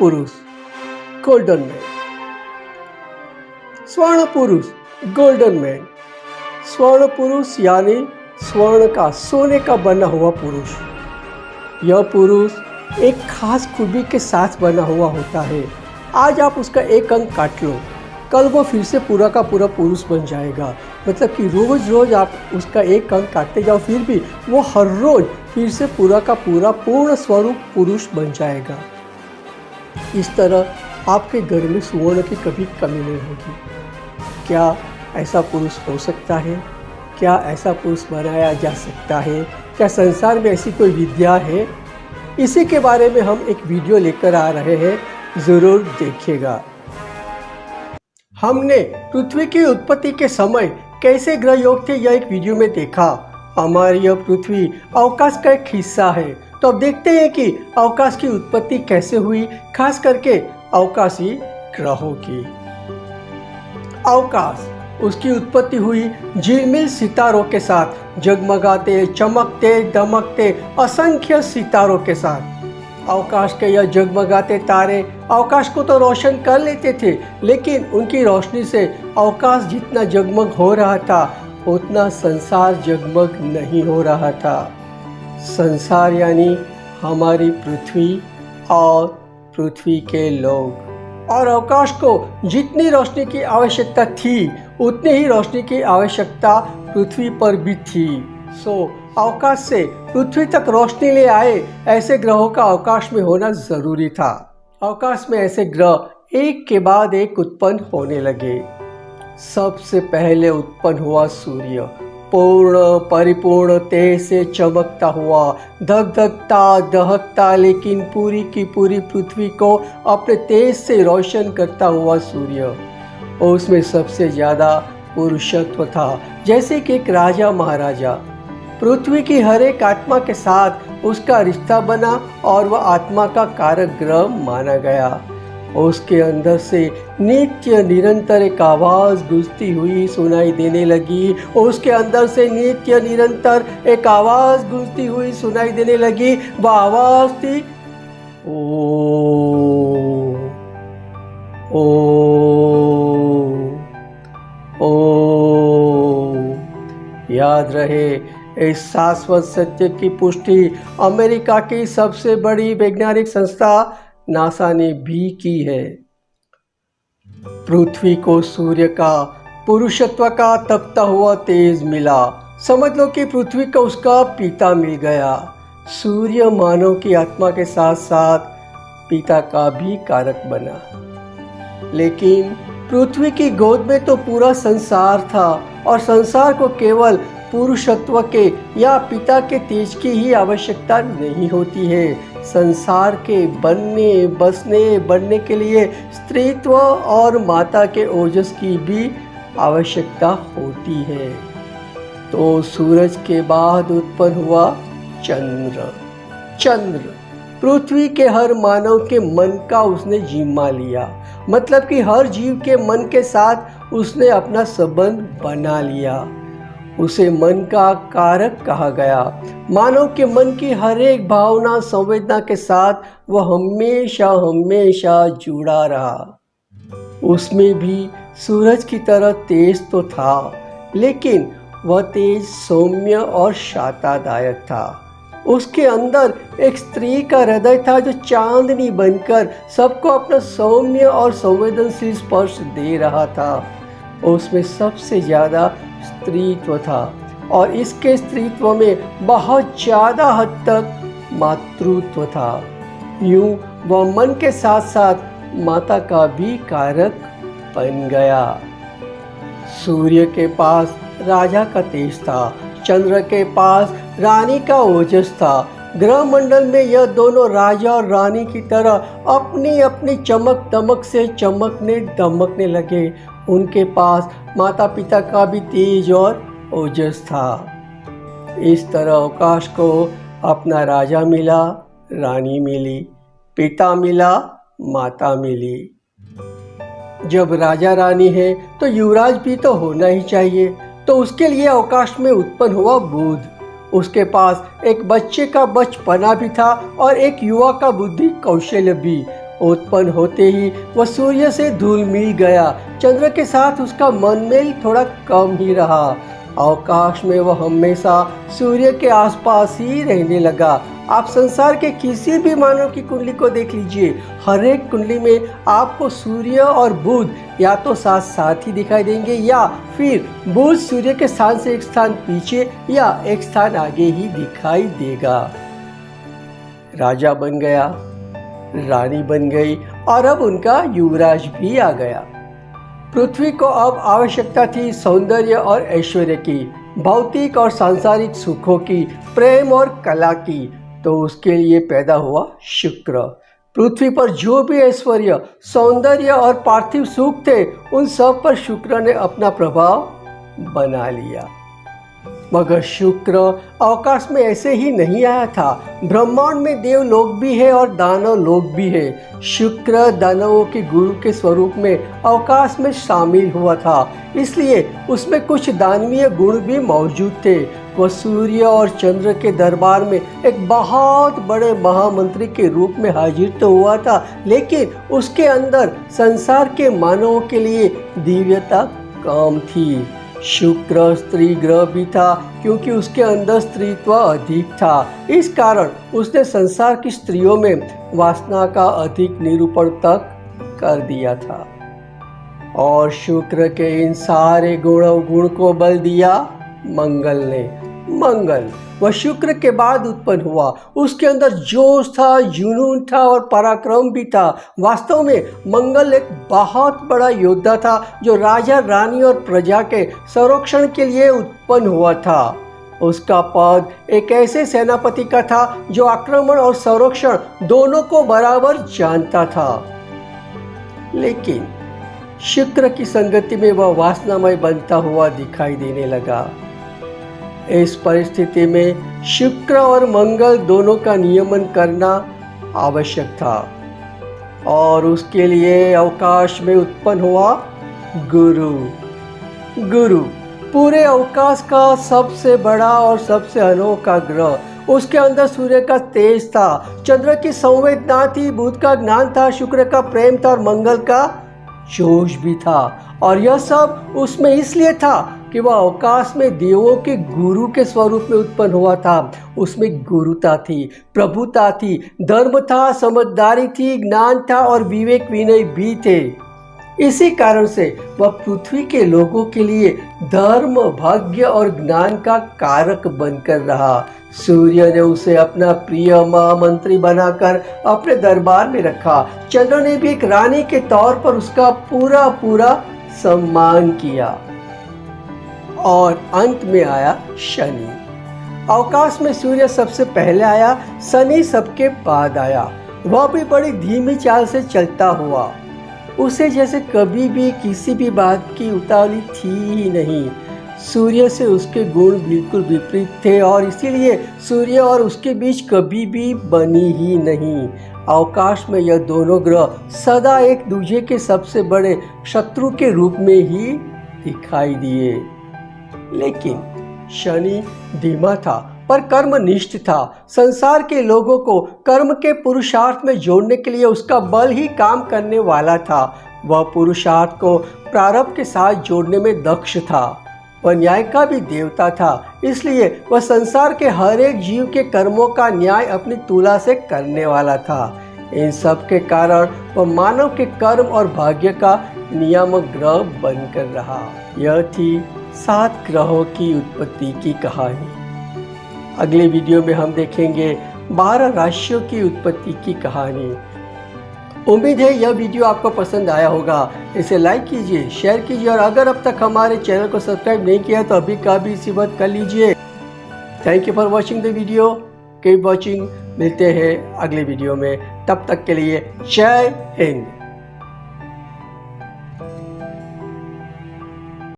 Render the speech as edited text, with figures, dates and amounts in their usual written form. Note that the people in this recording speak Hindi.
पुरुष गोल्डन मैन, स्वर्ण पुरुष गोल्डन मैन। स्वर्ण पुरुष यानी स्वर्ण का, सोने का बना हुआ पुरुष। यह पुरुष एक खास खूबी के साथ बना हुआ होता है। आज आप उसका एक अंग काट लो, कल वो फिर से पूरा का पूरा पुरुष बन जाएगा। मतलब कि रोज़ रोज़ आप उसका एक अंग काटते जाओ, फिर भी वो हर रोज़ फिर से पूरा का पूरा पूर्ण स्वरूप पुरुष बन जाएगा। इस तरह आपके घर में सुवर्ण की कभी कमी नहीं होगी। क्या ऐसा पुरुष हो सकता है? क्या ऐसा पुरुष बनाया जा सकता है? क्या संसार में ऐसी कोई विद्या है? इसी के बारे में हम एक वीडियो लेकर आ रहे हैं, ज़रूर देखिएगा। हमने पृथ्वी की उत्पत्ति के समय कैसे ग्रह योग थे यह एक वीडियो में देखा। हमारी यह पृथ्वी अवकाश का एक हिस्सा है। तो अब देखते हैं कि अवकाश की उत्पत्ति कैसे हुई, खास करके अवकाशी ग्रहों की। अवकाश, उसकी उत्पत्ति हुई झिलमिल सितारों के साथ, जगमगाते चमकते दमकते असंख्य सितारों के साथ। अवकाश के यह जगमगाते तारे अवकाश को तो रोशन कर लेते थे, लेकिन उनकी रोशनी से अवकाश जितना जगमग हो रहा था उतना संसार जगमग नहीं हो रहा था। संसार यानी हमारी पृथ्वी और पृथ्वी के लोग। और अवकाश को जितनी रोशनी की आवश्यकता थी उतनी ही रोशनी की आवश्यकता पृथ्वी पर भी थी। अवकाश से पृथ्वी तक रोशनी ले आए ऐसे ग्रहों का अवकाश में होना जरूरी था। अवकाश में ऐसे ग्रह एक के बाद एक उत्पन्न होने लगे। सबसे पहले उत्पन्न हुआ सूर्य, पूर्ण परिपूर्ण तेज से चमकता हुआ, धगधगता दहकता लेकिन पूरी की पूरी पृथ्वी को अपने तेज से रोशन करता हुआ सूर्य। और उसमें सबसे ज़्यादा पुरुषत्व था, जैसे कि एक राजा महाराजा। पृथ्वी की हर एक आत्मा के साथ उसका रिश्ता बना और वह आत्मा का कारक ग्रह माना गया। उसके अंदर से नित्य निरंतर एक आवाज़ गूंजती हुई सुनाई देने लगी। उसके अंदर से नित्य निरंतर एक आवाज़ गूंजती हुई सुनाई देने लगी। वह आवाज़ थी ओ ओ। याद रहे, इस शाश्वत सत्य की पुष्टि अमेरिका की सबसे बड़ी वैज्ञानिक संस्था नासा ने भी की है। पृथ्वी को सूर्य का पुरुषत्व का तपता हुआ तेज मिला। समझ लो कि पृथ्वी को उसका पिता मिल गया। सूर्य मानव की आत्मा के साथ साथ पिता का भी कारक बना। लेकिन पृथ्वी की गोद में तो पूरा संसार था और संसार को केवल पुरुषत्व के या पिता के तेज की ही आवश्यकता नहीं होती है। संसार के बनने बसने बढ़ने के लिए स्त्रीत्व और माता के ओजस की भी आवश्यकता होती है। तो सूरज के बाद उत्पन्न हुआ चंद्र। चंद्र पृथ्वी के हर मानव के मन का उसने जिम्मा लिया। मतलब कि हर जीव के मन के साथ उसने अपना संबंध बना लिया। उसे मन का कारक कहा गया। मानव के मन की हर एक भावना संवेदना के साथ वह हमेशा हमेशा जुड़ा रहा। उसमें भी सूरज की तरह तेज तो था, लेकिन वह तेज सौम्य और शातादायक था। उसके अंदर एक स्त्री का हृदय था जो चांदनी बनकर सबको अपना सौम्य और संवेदनशील स्पर्श दे रहा था। उसमें सबसे ज़्यादा स्त्रीत्व था और इसके स्त्रीत्व में बहुत ज़्यादा हद तक मातृत्व था। यूं वह मन के साथ साथ माता का भी कारक बन गया। सूर्य के पास राजा का तेज था, चंद्र के पास रानी का ओजस था। ग्रह मंडल में यह दोनों राजा और रानी की तरह अपनी अपनी चमक दमक से चमकने दमकने लगे। उनके पास माता पिता का भी तेज और ओजस था। इस तरह अवकाश को अपना राजा मिला, रानी मिली, पिता मिला, माता मिली। जब राजा रानी है तो युवराज भी तो होना ही चाहिए। तो उसके लिए अवकाश में उत्पन्न हुआ बुध। उसके पास एक बच्चे का बचपना भी था और एक युवा का बुद्धि कौशल्य भी। उत्पन्न होते ही वह सूर्य से धूल मिल गया। चंद्र के साथ उसका मनमेल थोड़ा कम ही रहा। अवकाश में वह हमेशा सूर्य के आसपास ही रहने लगा। आप संसार के किसी भी मानव की कुंडली को देख लीजिए, हर एक कुंडली में आपको सूर्य और बुध या तो साथ साथ ही दिखाई देंगे या फिर बुध सूर्य के स्थान से एक स्थान पीछे या एक स्थान आगे ही दिखाई देगा। राजा बन गया, रानी बन गई और अब उनका युवराज भी आ गया। पृथ्वी को अब आवश्यकता थी सौंदर्य और ऐश्वर्य की, भौतिक और सांसारिक सुखों की, प्रेम और कला की। तो उसके लिए पैदा हुआ शुक्र। पृथ्वी पर जो भी ऐश्वर्य, सौंदर्य और पार्थिव सुख थे, उन सब पर शुक्र ने अपना प्रभाव बना लिया। मगर शुक्र अवकाश में ऐसे ही नहीं आया था। ब्रह्मांड में देव लोग भी है और दानव लोग भी है। शुक्र दानवों के गुरु के स्वरूप में अवकाश में शामिल हुआ था, इसलिए उसमें कुछ दानवीय गुण भी मौजूद थे। वह सूर्य और चंद्र के दरबार में एक बहुत बड़े महामंत्री के रूप में हाजिर तो हुआ था, लेकिन उसके अंदर संसार के मानवों के लिए दिव्यता कम थी। शुक्र स्त्री ग्रह भी था, क्योंकि उसके अंदर स्त्रीत्व अधिक था। इस कारण उसने संसार की स्त्रियों में वासना का अधिक निरूपण तक कर दिया था। और शुक्र के इन सारे गुण को बल दिया मंगल ने। मंगल वह शुक्र के बाद उत्पन्न हुआ। उसके अंदर जोश था, जुनून था और पराक्रम भी था। वास्तव में मंगल एक बहुत बड़ा योद्धा था, जो राजा रानी और प्रजा के संरक्षण के लिए उत्पन्न हुआ था। उसका पद एक ऐसे सेनापति का था जो आक्रमण और संरक्षण दोनों को बराबर जानता था। लेकिन शुक्र की संगति में वह वासनामय बनता हुआ दिखाई देने लगा। इस परिस्थिति में शुक्र और मंगल दोनों का नियमन करना आवश्यक था और उसके लिए अवकाश में उत्पन्न हुआ गुरु। गुरु पूरे अवकाश का सबसे बड़ा और सबसे अनोखा ग्रह। उसके अंदर सूर्य का तेज था, चंद्र की संवेदना थी, बुध का ज्ञान था, शुक्र का प्रेम था और मंगल का जोश भी था। और यह सब उसमें इसलिए था कि वह अवकाश में देवों के गुरु के स्वरूप में उत्पन्न हुआ था। उसमें गुरुता थी, प्रभुता थी, धर्म था, समझदारी थी, ज्ञान था और विवेक विनय भी थे। इसी कारण से वह पृथ्वी के लोगों के लिए धर्म, भाग्य और ज्ञान का कारक बनकर रहा। सूर्य ने उसे अपना प्रिय महामंत्री बनाकर अपने दरबार में रखा। चंद्र ने भी एक रानी के तौर पर उसका पूरा सम्मान किया। और अंत में आया शनि। अवकाश में सूर्य सबसे पहले आया, शनि सबके बाद आया। वह भी बड़ी धीमी चाल से चलता हुआ। उसे जैसे कभी भी किसी भी बात की उतावली थी ही नहीं। सूर्य से उसके गुण बिल्कुल विपरीत थे और इसीलिए सूर्य और उसके बीच कभी भी बनी ही नहीं। अवकाश में यह दोनों ग्रह सदा एक दूसरे के सबसे बड़े शत्रु के रूप में ही दिखाई दिए। लेकिन शनि धीमा था पर कर्मनिष्ठ था। संसार के लोगों को कर्म के पुरुषार्थ में जोड़ने के लिए उसका बल ही काम करने वाला था। वह पुरुषार्थ को प्रारब्ध के साथ जोड़ने में दक्ष था। वह न्याय का भी देवता था, इसलिए वह संसार के हर एक जीव के कर्मों का न्याय अपनी तुला से करने वाला था। इन सब के कारण वह मानव के कर्म और भाग्य का नियामक ग्रह बनकर रहा। यह थी 7 ग्रहों की उत्पत्ति की कहानी। अगले वीडियो में हम देखेंगे 12 राशियों की उत्पत्ति की कहानी। उम्मीद है यह वीडियो आपको पसंद आया होगा। इसे लाइक कीजिए, शेयर कीजिए और अगर अब तक हमारे चैनल को सब्सक्राइब नहीं किया तो अभी का भी इसी वक्त कर लीजिए। Thank you for watching the video. Keep watching. मिलते हैं अगले वीडियो में, तब तक के लिए जय हिंद।